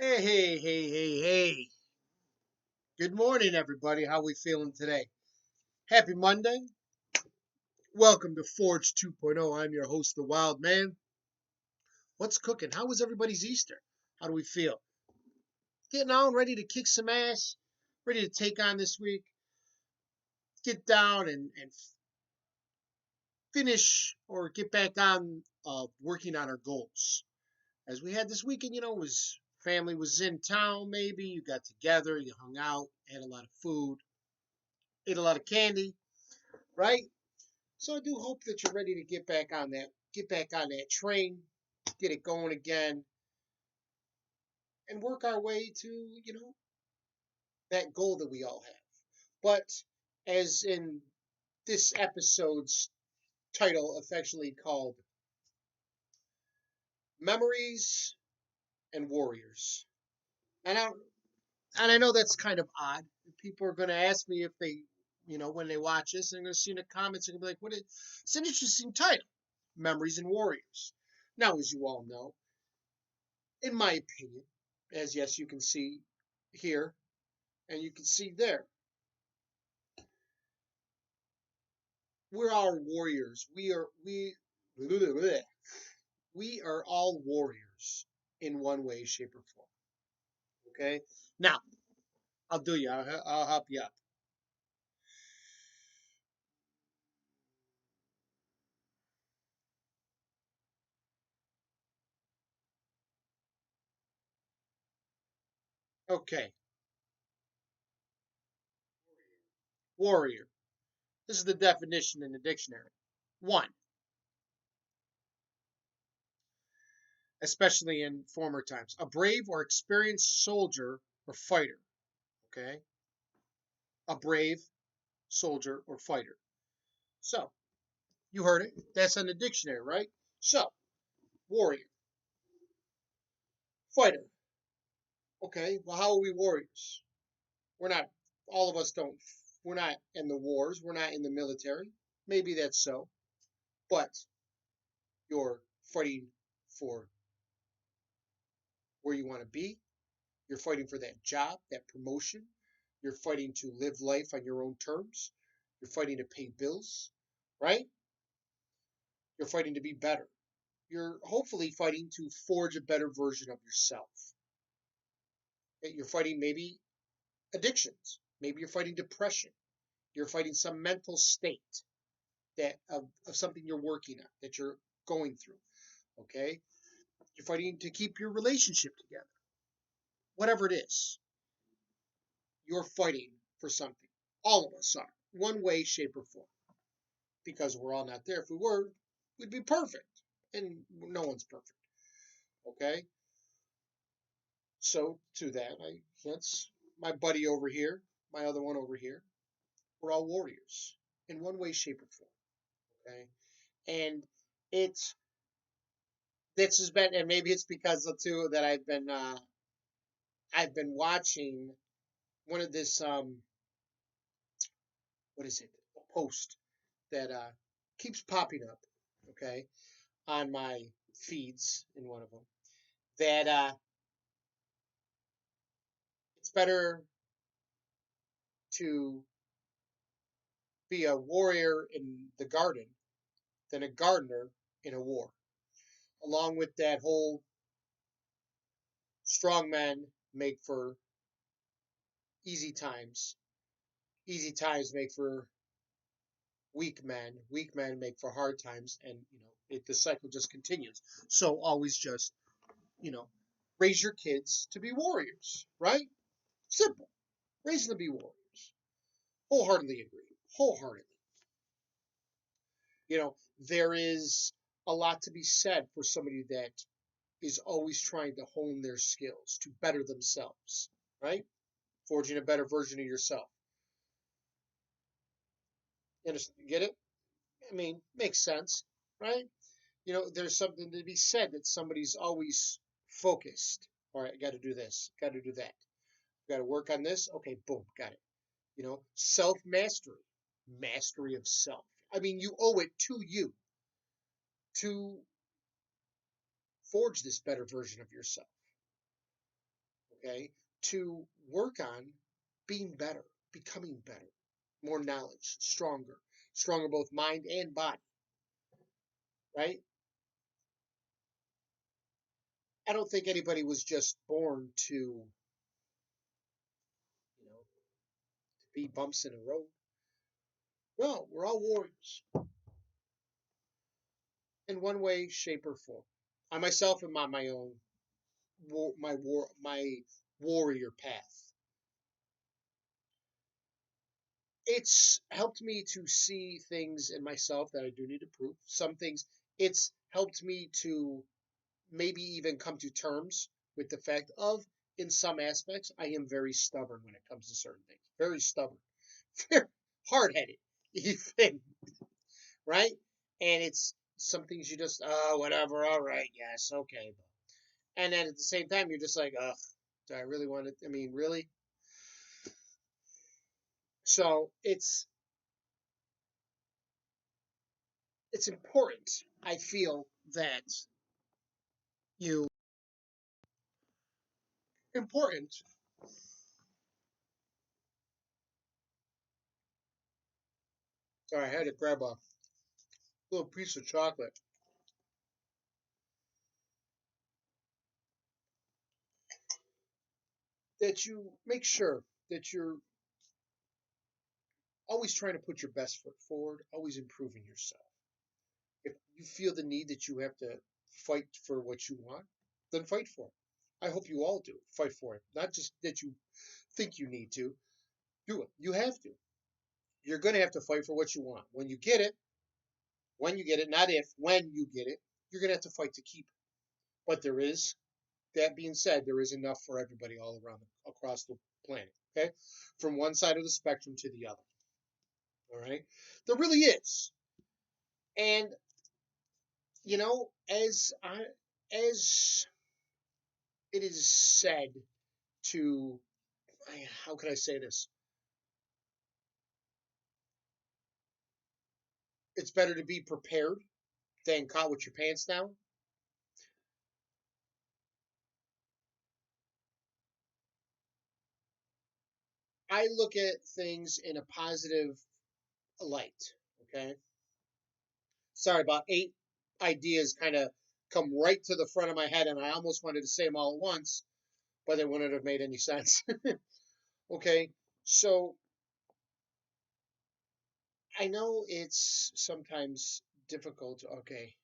Hey, hey, hey, hey, hey. Good morning, everybody. How we feeling today? Happy Monday. Welcome to Forge 2.0. I'm your host, The Wild Man. What's cooking? How was everybody's Easter? How do we feel? Getting on, ready to kick some ass? Ready to take on this week? Get down and finish or get back on working on our goals. As we had this weekend, was family was in town maybe. You got together, you hung out, had a lot of food, ate a lot of candy, right? So I do hope that you're ready to get back on that train, get it going again, and work our way to, that goal that we all have. But as in this episode's title, affectionately called Memories and Warriors. And I know that's kind of odd. People are going to ask me if they, when they watch this, and they're going to see in the comments, and be like, it's an interesting title, Memories and Warriors. Now, as you all know, in my opinion, as yes, you can see here and you can see there, we're all warriors. We are all warriors in one way, shape, or form. Okay. Now, I'll do you. I'll help you out. Okay. Warrior. This is the definition in the dictionary. One, especially in former times, a brave or experienced soldier or fighter. Okay. A brave soldier or fighter. So, you heard it. That's in the dictionary, right? So, warrior, fighter. Okay, well, how are we warriors? We're not, all of us don't, we're not in the wars, we're not in the military. Maybe that's so, but you're fighting for where you want to be. You're fighting for that job, that promotion. You're fighting to live life on your own terms. You're fighting to pay bills, right? You're fighting to be better. You're hopefully fighting to forge a better version of yourself. You're fighting maybe addictions. Maybe you're fighting depression. You're fighting some mental state of something you're working on, that you're going through. Okay? You're fighting to keep your relationship together. Whatever it is, you're fighting for something. All of us are, one way, shape, or form. Because we're all not there. If we were, we'd be perfect. And no one's perfect. Okay? So to that, that's my buddy over here, my other one over here. We're all warriors in one way, shape, or form. Okay? And it's this has been, and maybe it's because of too that I've been watching one of this what is it, a post that keeps popping up, okay, on my feeds in one of them, that it's better to be a warrior in the garden than a gardener in a war, along with that whole strong men make for easy times, easy times make for weak men make for hard times, and the cycle just continues. So always just, you know raise your kids to be warriors, right? Simple. Raise them to be warriors. Wholeheartedly agree. Wholeheartedly. There is a lot to be said for somebody that is always trying to hone their skills to better themselves, right? Forging a better version of yourself. You understand? Get it? I mean, makes sense, right? There's something to be said that somebody's always focused. All right, I got to do this, got to do that, got to work on this. Okay, boom, got it. Self mastery, mastery of self. I mean, you owe it to you to forge this better version of yourself. okay, to work on being better, becoming better, more knowledge, stronger both mind and body, right? I don't think anybody was just born to, be bumps in the road. No, we're all warriors in one way, shape, or form. I myself am on my own my warrior path. It's helped me to see things in myself that I do need to prove. Some things it's helped me to maybe even come to terms with the fact of, in some aspects, I am very stubborn when it comes to certain things. Very stubborn, hard headed, even, right? And it's some things you just, whatever, all right, yes, okay. And then at the same time, you're just like, ugh, do I really want to? I mean, really? So it's important. I feel that you important. Sorry, I had to grab a little piece of chocolate. That you make sure that you're always trying to put your best foot forward, always improving yourself. If you feel the need that you have to fight for what you want, then fight for it. I hope you all do fight for it. Not just that you think you need to do it. You have to. You're going to have to fight for what you want. When you get it, not if, when you get it, you're going to have to fight to keep it. But there is, that being said, there is enough for everybody all around across the planet. Okay, from one side of the spectrum to the other. All right, there really is. And as it is said to, how can I say this? It's better to be prepared than caught with your pants down. I look at things in a positive light. Okay, sorry, about 8 ideas kind of come right to the front of my head, and I almost wanted to say them all at once, but they wouldn't have made any sense. Okay, so I know it's sometimes difficult. Okay,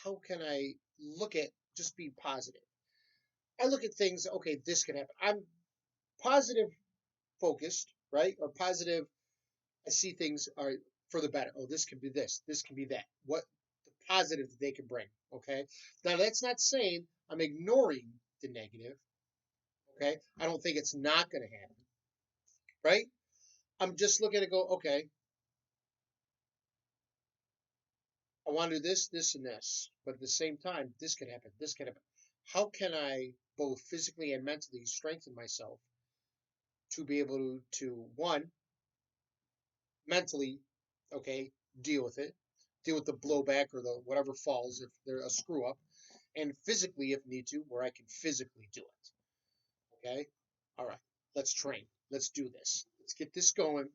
how can I look at just be positive? I look at things, okay, this can happen. I'm positive focused, right? Or positive, I see things are for the better. Oh, this can be this can be that. What the positive that they can bring, okay? Now, that's not saying I'm ignoring the negative, okay? I don't think it's not going to happen, right? I'm just looking to go, okay, I want to do this, and this. But at the same time, this can happen, this can happen. How can I both physically and mentally strengthen myself to be able to one, mentally, okay, deal with it, deal with the blowback or the whatever falls if there's a screw up, and physically if need to, where I can physically do it. Okay, all right, let's train, let's do this, let's get this going,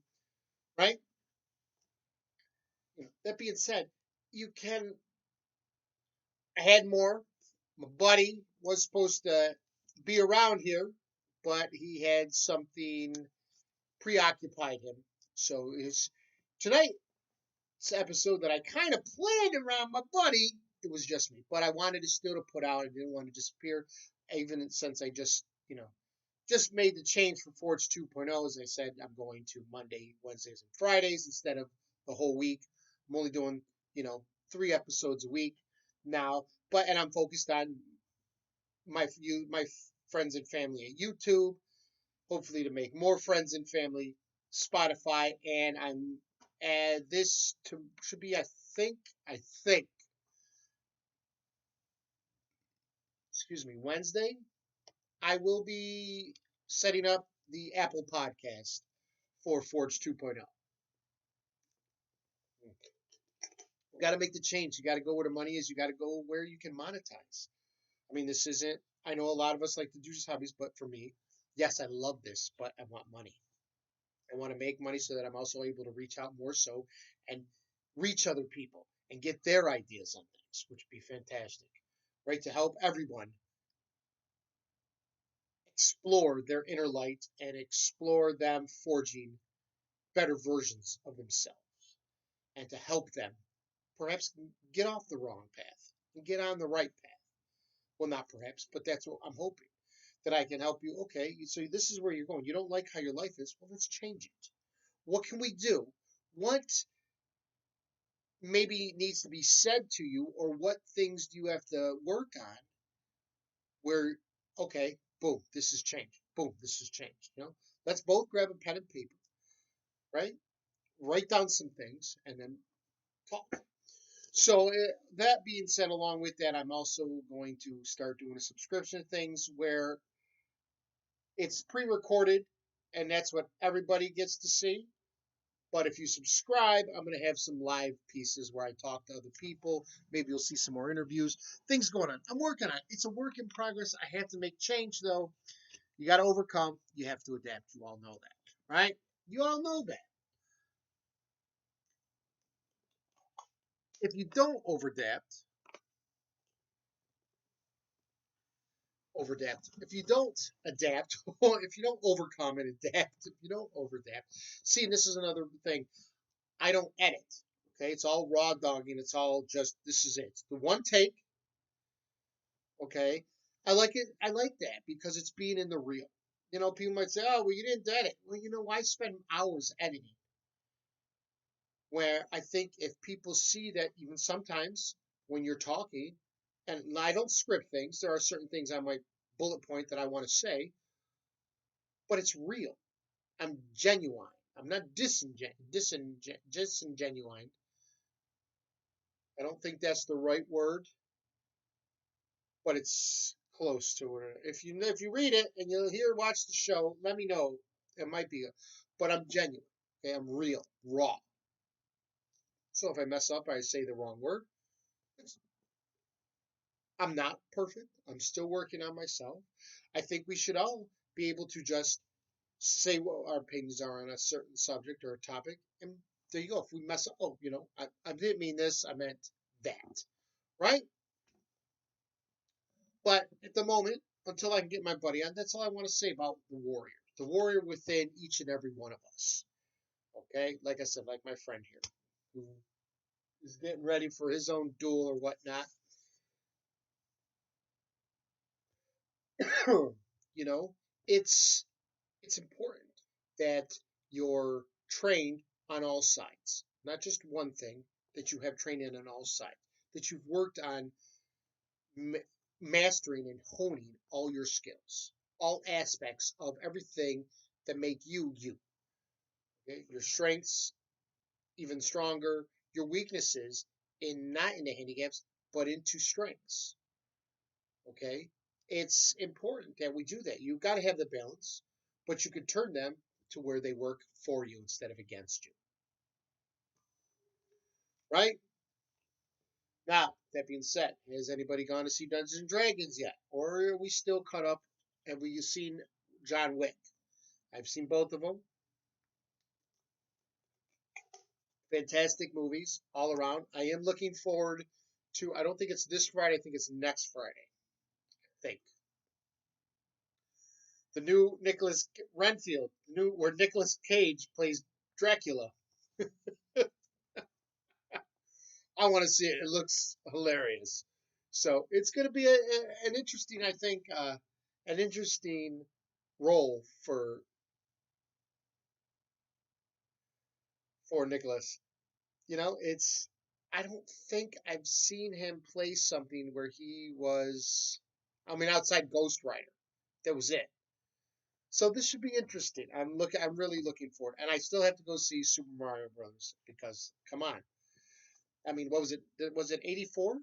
right? That being said, you can. I had more. My buddy was supposed to be around here, but he had something preoccupied him. So it's tonight episode that I kind of planned around my buddy. It was just me, but I wanted to still to put out. I didn't want to disappear, even since I just made the change for Forge 2.0. As I said, I'm going to Monday, Wednesdays, and Fridays instead of the whole week. I'm only doing 3 episodes a week now, and I'm focused on my friends and family at YouTube. Hopefully, to make more friends and family, Spotify, and this should be I think excuse me, Wednesday. I will be setting up the Apple Podcast for Forge 2.0. You got to make the change. You got to go where the money is. You got to go where you can monetize. I mean, this isn't. I know a lot of us like to do just hobbies, but for me, yes, I love this, but I want money. I want to make money so that I'm also able to reach out more so and reach other people and get their ideas on things, which would be fantastic, right? To help everyone explore their inner light and explore them forging better versions of themselves and to help them perhaps get off the wrong path and get on the right path. Well, not perhaps, but that's what I'm hoping that I can help you. Okay, so this is where you're going. You don't like how your life is. Well, let's change it. What can we do? What maybe needs to be said to you, or what things do you have to work on where, okay, boom, this has changed. Boom, this has changed. Let's both grab a pen and paper, right? Write down some things and then talk. So that being said, along with that, I'm also going to start doing a subscription things where it's pre-recorded and that's what everybody gets to see. But if you subscribe, I'm going to have some live pieces where I talk to other people. Maybe you'll see some more interviews, things going on. I'm working on it. It's a work in progress. I have to make change, though. You got to overcome. You have to adapt. You all know that, right? You all know that. If you don't overadapt. If you don't adapt, or if you don't overcome and adapt, if you don't overadapt. See, and this is another thing. I don't edit. Okay, it's all raw dogging. It's all just this is it. It's the one take. Okay, I like it. I like that because it's being in the real. People might say, "Oh, well, you didn't edit." Well, why spend hours editing? Where I think if people see that, even sometimes when you're talking, and I don't script things, there are certain things I might bullet point that I want to say, but it's real. I'm genuine. I'm not disingenuine. I don't think that's the right word, but it's close to it. If you read it and you'll watch the show, let me know. It might be, but I'm genuine. Okay, I'm real, raw. So if I mess up, I say the wrong word. I'm not perfect. I'm still working on myself. I think we should all be able to just say what our opinions are on a certain subject or a topic, and there you go. If we mess up, oh, I didn't mean this. I meant that, right? But at the moment, until I can get my buddy on, that's all I want to say about the warrior within each and every one of us. Okay, like I said, like my friend here, who is getting ready for his own duel or whatnot. you know, it's important that you're trained on all sides, not just one thing, that you have trained in on all sides, that you've worked on mastering and honing all your skills, all aspects of everything that make you you. Okay? Your strengths, even stronger, your weaknesses, not in the handicaps, but into strengths. Okay? It's important that we do that. You've got to have the balance, but you can turn them to where they work for you instead of against you. Right? Now, that being said, has anybody gone to see Dungeons and Dragons yet? Or are we still caught up? Have we seen John Wick? I've seen both of them. Fantastic movies all around. I am looking forward to, I don't think it's this Friday, I think it's next Friday. I think. The new Nicholas Renfield, where Nicholas Cage plays Dracula. I want to see it. It looks hilarious. So it's going to be an interesting, I think, an interesting role for Nicholas. It's I don't think I've seen him play something where he was, I mean, outside Ghost Rider. That was it. So this should be interesting. I'm really looking forward, and I still have to go see Super Mario Brothers because come on. I mean, what was it? Was it 84,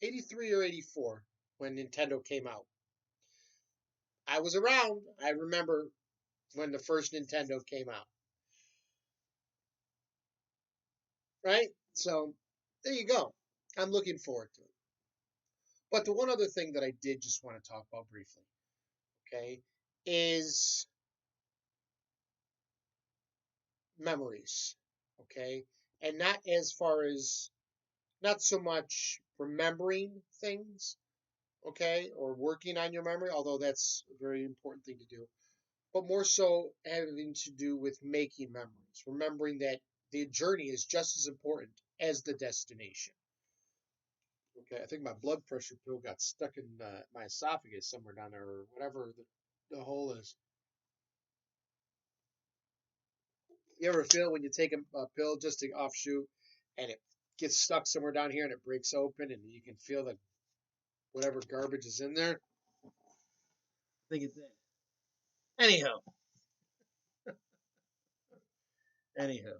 83 or 84 when Nintendo came out? I was around. I remember when the first Nintendo came out. Right? So there you go. I'm looking forward to it. But the one other thing that I did just want to talk about briefly, okay, is memories, okay, and not as far as not so much remembering things, okay, or working on your memory, although that's a very important thing to do, but more so having to do with making memories, remembering that the journey is just as important as the destination. Okay, I think my blood pressure pill got stuck in my esophagus somewhere down there, or whatever the hole is. You ever feel when you take a pill just to offshoot, and it gets stuck somewhere down here and it breaks open, and you can feel the whatever garbage is in there? I think it's it. Anyhow, anywho.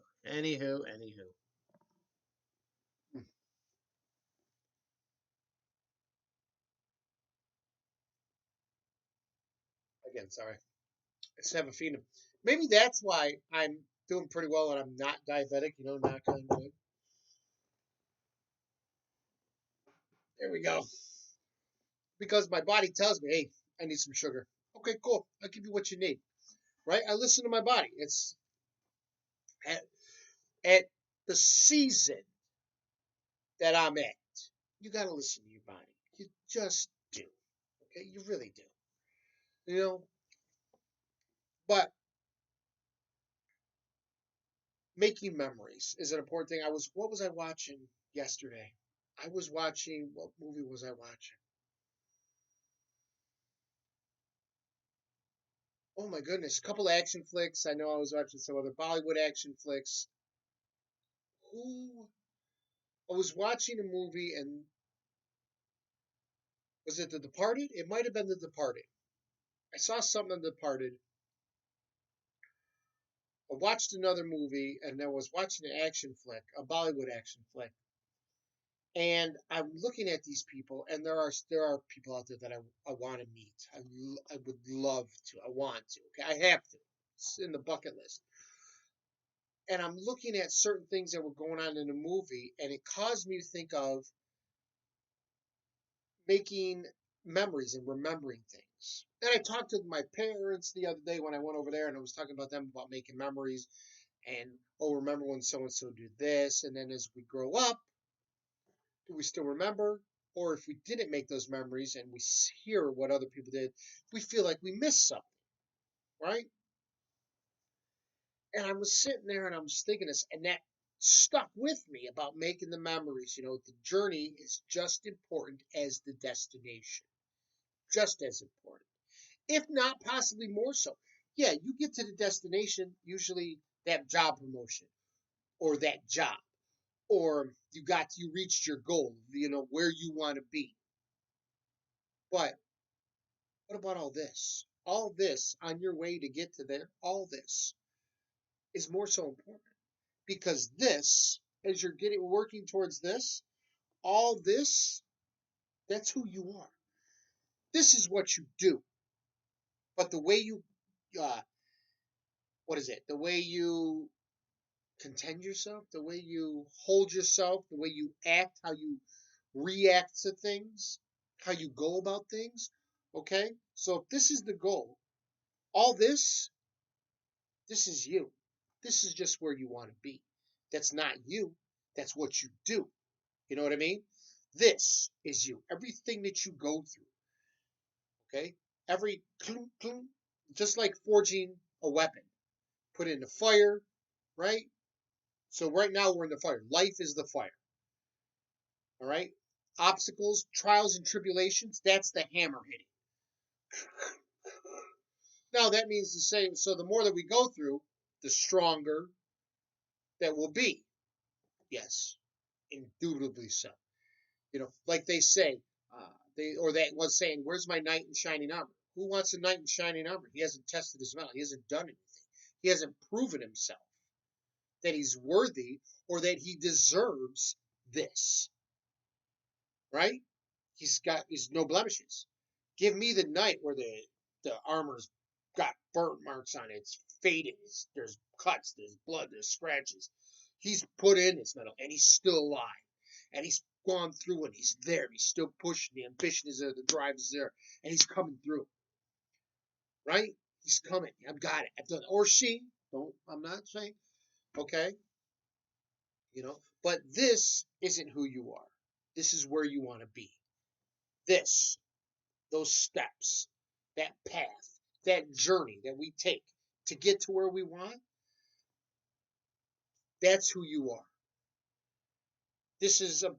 Again, sorry. I just have a feeling. Maybe that's why I'm doing pretty well and I'm not diabetic. Knock on wood. There we go. Because my body tells me, hey, I need some sugar. Okay, cool. I'll give you what you need. Right? I listen to my body. It's at, at the season that I'm at. You got to listen to your body. You just do. Okay? You really do. You know, but making memories is an important thing. What was I watching yesterday? I was watching, what movie was I watching? Oh my goodness, a couple of action flicks. I know I was watching some other Bollywood action flicks. Who I was watching a movie, and was it The Departed? It might have been The Departed. I saw something on The Departed. I watched another movie, and I was watching an action flick, a Bollywood action flick. And I'm looking at these people, and there are people out there that I want to meet. I would love to. I want to. Okay, I have to. It's in the bucket list. And I'm looking at certain things that were going on in the movie, and it caused me to think of making memories and remembering things. And I talked to my parents the other day when I went over there, and I was talking about them about making memories. And oh, remember when so and so did this? And then as we grow up, do we still remember? Or if we didn't make those memories and we hear what other people did, we feel like we missed something, right? And I was sitting there and I was thinking this, and that stuck with me about making the memories. The journey is just important as the destination, just as important, if not possibly more so. Yeah, you get to the destination, usually that job promotion or that job, or you reached your goal, where you want to be. But what about all this? All this on your way to get to there, all this is more so important because this, as you're working towards this, all this, that's who you are. This is what you do. But the way you, uh, what is it? The way you contend yourself, the way you hold yourself, the way you act, how you react to things, how you go about things. Okay? So if this is the goal, all this is you. This is just where you want to be. That's not you. That's what you do. You know what I mean? This is you. Everything that you go through. Okay? Every clunk, clunk, just like forging a weapon. Put it in the fire, right? So right now we're in the fire. Life is the fire. All right? Obstacles, trials, and tribulations, that's the hammer hitting. Now that means the same. So the more that we go through, the stronger that will be. Yes, indubitably so. Like they say, that was saying, "Where's my knight in shining armor?" Who wants a knight in shining armor? He hasn't tested his mettle. He hasn't done anything. He hasn't proven himself that he's worthy or that he deserves this. Right? He's no blemishes. Give me the knight where the armor's got burnt marks on it. It's faded. There's cuts. There's blood. There's scratches. He's put in his metal, and he's still alive, and he's gone through and he's there. He's still pushing. The ambition is there. The drive is there. And he's coming through, right? He's coming. I've got it. I've done it. Or she. Don't, I'm not saying, okay? But this isn't who you are. This is where you want to be. This, those steps, that path, that journey that we take to get to where we want, that's who you are. This is the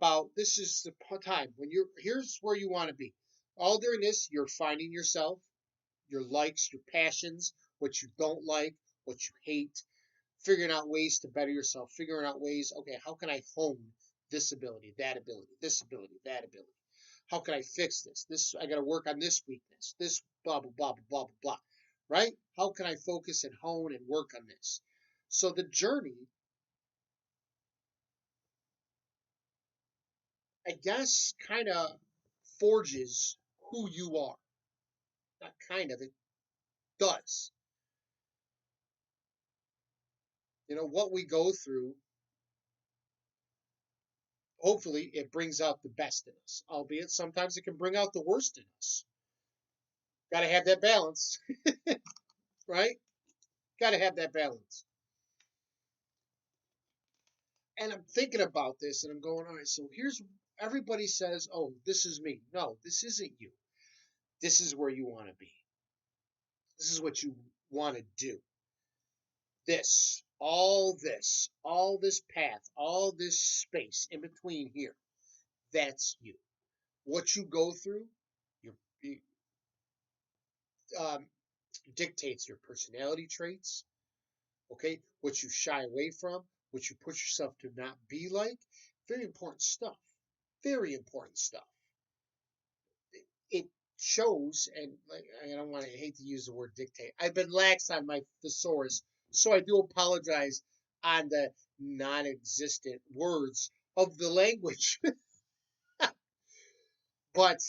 time when here's where you want to be. All during this, you're finding yourself, your likes, your passions, what you don't like, what you hate, figuring out ways to better yourself, figuring out ways, okay, how can I hone this ability, that ability, this ability, that ability? How can I fix this? I got to work on this weakness, this blah, blah, blah, blah, blah, blah, right? How can I focus and hone and work on this? So the journey, I guess, kind of forges who you are. Not kind of, it does. What we go through, hopefully it brings out the best in us, albeit sometimes it can bring out the worst in us. Got to have that balance, right? Got to have that balance. And I'm thinking about this and I'm going, all right, so everybody says, oh, this is me. No, this isn't you. This is where you want to be. This is what you want to do. All this path, all this space in between here, that's you. What you go through, dictates your personality traits, okay? What you shy away from, what you push yourself to not be like. Very important stuff. Very important stuff. It shows, and I hate to use the word dictate. I've been lax on my thesaurus, so I do apologize on the non-existent words of the language. But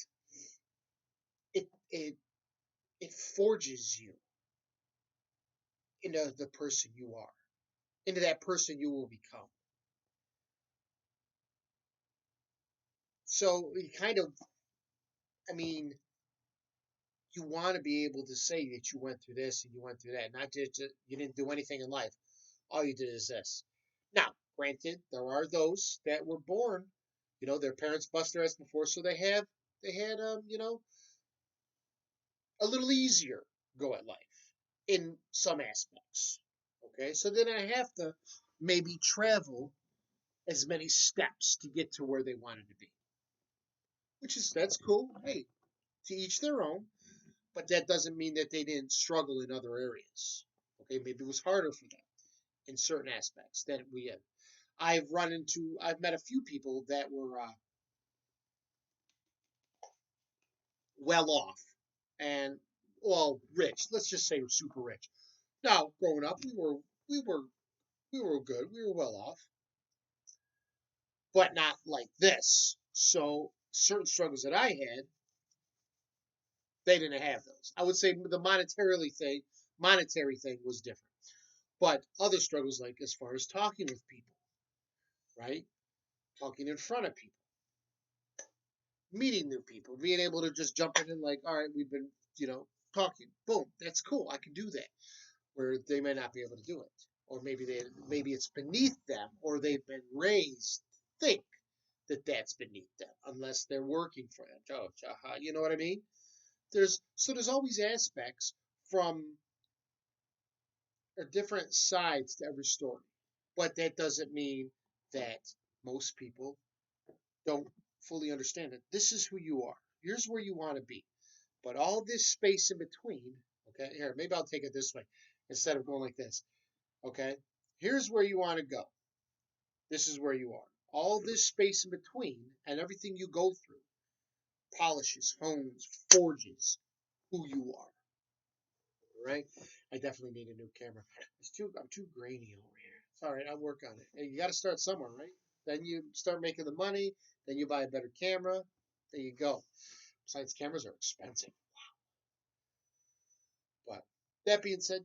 it forges you into the person you are, into that person you will become. So you you want to be able to say that you went through this and you went through that, not just you didn't do anything in life. All you did is this. Now, granted, there are those that were born, their parents bust their ass before, so they had a little easier go at life in some aspects. Okay, so then I have to maybe travel as many steps to get to where they wanted to be, that's cool. Hey, to each their own, but that doesn't mean that they didn't struggle in other areas. Okay, maybe it was harder for them in certain aspects than we have. I've met a few people that were well off and rich. Let's just say super rich. Now, growing up, we were good. We were well off, but not like this. So certain struggles that I had, they didn't have those. I would say the monetary thing was different. But other struggles, like as far as talking with people, right? Talking in front of people, meeting new people, being able to just jump in and like, all right, we've been, talking. Boom, that's cool. I can do that. Where they may not be able to do it, or maybe it's beneath them, or they've been raised to think that that's beneath them, unless they're working for them. You know what I mean? There's always aspects from different sides to every story, but that doesn't mean that most people don't fully understand it. This is who you are. Here's where you want to be. But all this space in between, okay, here, maybe I'll take it this way instead of going like this. Okay, here's where you want to go. This is where you are. All this space in between and everything you go through polishes, hones, forges who you are. Right? I definitely need a new camera. I'm too grainy over here. It's all right. I'll work on it. Hey, you got to start somewhere, right? Then you start making the money. Then you buy a better camera. There you go. Besides, cameras are expensive. Wow. But that being said,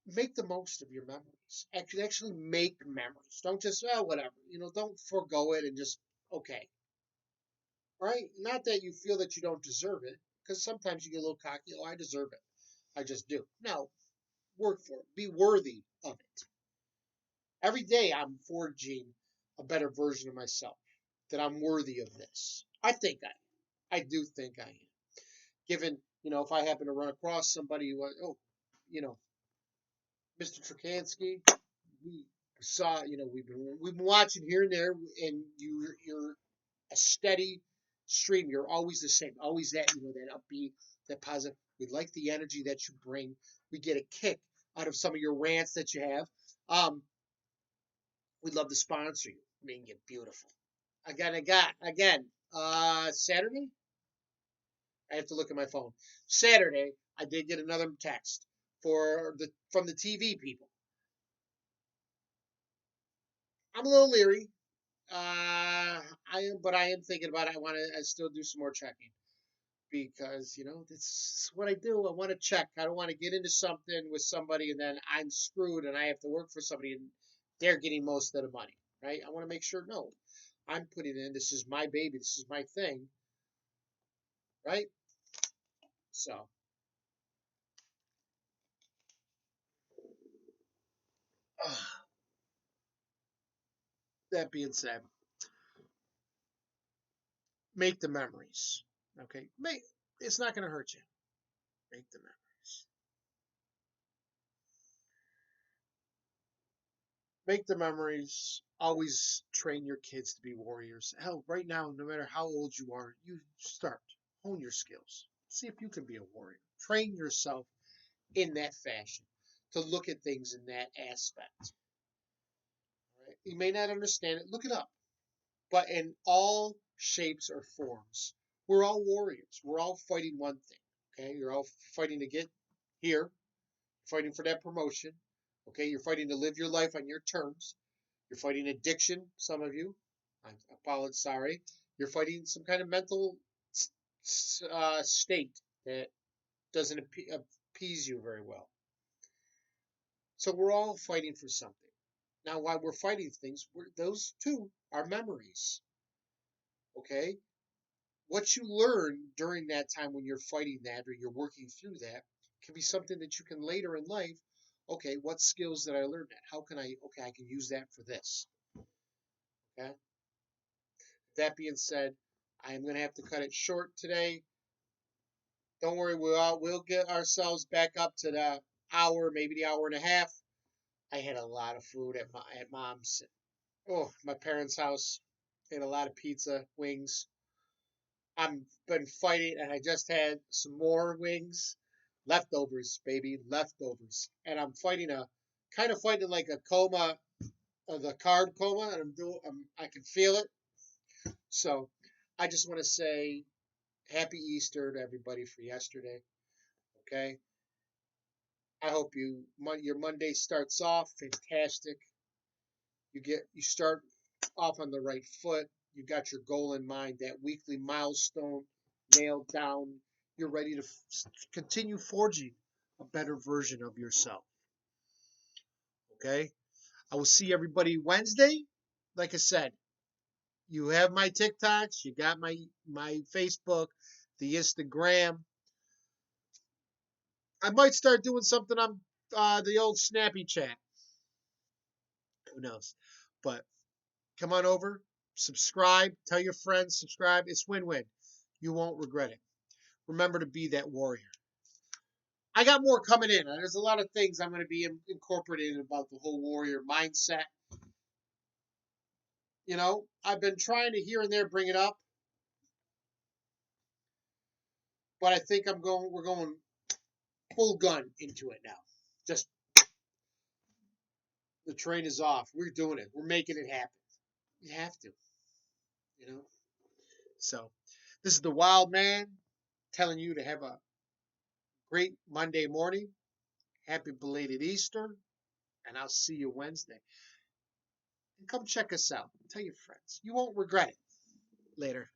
make the most of your memories. Actually make memories. Don't just, whatever. Don't forego it and just, okay. right? Not that you feel that you don't deserve it, because sometimes you get a little cocky. Oh, I deserve it. I just do. No, work for it. Be worthy of it. Every day I'm forging a better version of myself, that I'm worthy of this. I do think I am. Given, if I happen to run across somebody who, you know, Mr. Trakansky, we saw, we've been watching here and there, and you're a steady stream. You're always the same, always that, that upbeat, that positive. We like the energy that you bring. We get a kick out of some of your rants that you have. We'd love to sponsor you. Make it beautiful. Again, Saturday. I have to look at my phone. Saturday, I did get another text from the TV people. I'm a little leery. I am thinking about it. I still do some more checking, because this is what I do. I want to check. I don't want to get into something with somebody and then I'm screwed and I have to work for somebody and they're getting most of the money, right? I want to make sure, no, I'm putting in. This is my baby. This is my thing, right? So, that being said, make the memories. Okay, it's not going to hurt you. Make the memories. Make the memories. Always train your kids to be warriors. Hell, right now, no matter how old you are, you start. Hone your skills. See if you can be a warrior. Train yourself in that fashion to look at things in that aspect. Right? You may not understand it. Look it up. But in all shapes or forms, we're all warriors. We're all fighting one thing. Okay, you're all fighting to get here, fighting for that promotion. Okay, you're fighting to live your life on your terms. You're fighting addiction, some of you. I apologize, sorry. You're fighting some kind of mental state that doesn't appease you very well. So we're all fighting for something. Now, while we're fighting things, those two are memories. Okay? What you learn during that time when you're fighting that or you're working through that can be something that you can later in life. Okay, what skills did I learn that? How can I can use that for this. Okay? That being said, I am going to have to cut it short today. Don't worry, we'll get ourselves back up to the hour, maybe the hour and a half. I had a lot of food at mom's. Oh, my parents' house. Ate a lot of pizza, wings. I've been fighting, and I just had some more wings, leftovers, baby, leftovers. And I'm fighting kind of fighting like a coma, the card coma, and I can feel it. So, I just want to say happy Easter to everybody for yesterday. Okay, I hope your Monday starts off fantastic. You start off on the right foot. You got your goal in mind, that weekly milestone nailed down. You're ready to continue forging a better version of yourself. Okay? I will see everybody Wednesday. Like I said, you have my TikToks, you got my Facebook, the Instagram. I might start doing something on the old Snappy Chat. Who knows? But come on over, subscribe, tell your friends, subscribe. It's win-win. You won't regret it. Remember to be that warrior. I got more coming in. There's a lot of things I'm going to be incorporating about the whole warrior mindset. I've been trying to here and there bring it up, but I think we're going full gun into it now. Just the train is off. We're doing it. We're making it happen. You have to, you know. So, this is the Wild Man telling you to have a great Monday morning. Happy belated Easter, and I'll see you Wednesday. And come check us out. Tell your friends. You won't regret it. Later.